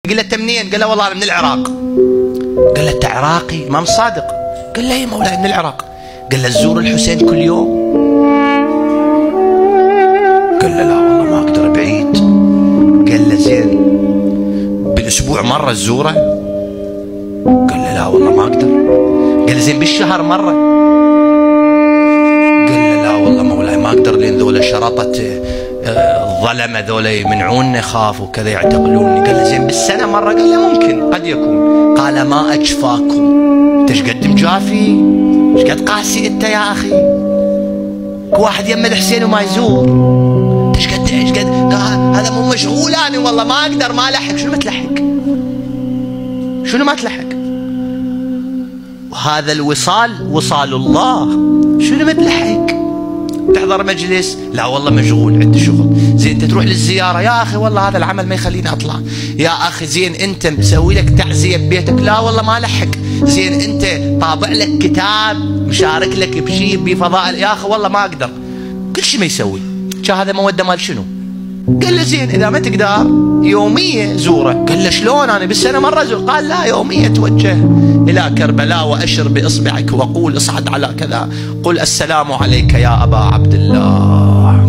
قال له انت منين؟ قال له والله انا من العراق. قال له انت عراقي؟ امام صادق. قال له اي مولاي من العراق. قال له تزور الحسين كل يوم؟ قال له لا والله ما اقدر بعيد. قال له زين بالاسبوع مره تزوره؟ قال له لا والله ما اقدر. قال له زين بالشهر مره؟ قال له لا والله مولاي ما اقدر لان ذولا شرطه الظلمه ذولا يمنعوني خاف وكذا يعتقلوني. قال له زين بالسنه مره؟ قال له ممكن قد يكون. قال ما اجفاكم، انت ايش قد مجافي؟ ايش قد قاسي انت يا اخي؟ واحد يم الحسين وما يزور، انت ايش قد هذا مو مشغول انا والله ما اقدر ما الحق. شنو ما تلحق؟ شنو ما تلحق؟ وهذا الوصال وصال الله. شنو ما تلحق؟ تحضر مجلس؟ لا والله مشغول عندي شغل. زين انت تروح للزياره؟ يا اخي والله هذا العمل ما يخليني اطلع. يا اخي زين انت مسوي لك تعزيه ببيتك؟ لا والله ما لحق. زين انت طابع لك كتاب مشارك لك بشيء بفضائل؟ يا اخي والله ما اقدر. كل شيء ما يسوي. هذا موده مال شنو؟ قال له زين اذا ما تقدر يوميه زوره. قال له شلون انا بالسنه مره ازور؟ قال لا يوميه توجه الى كربلاء واشر باصبعك وقول اصعد على كذا، قل السلام عليك يا ابا عبد الله،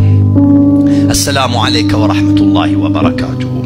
السلام عليك ورحمه الله وبركاته.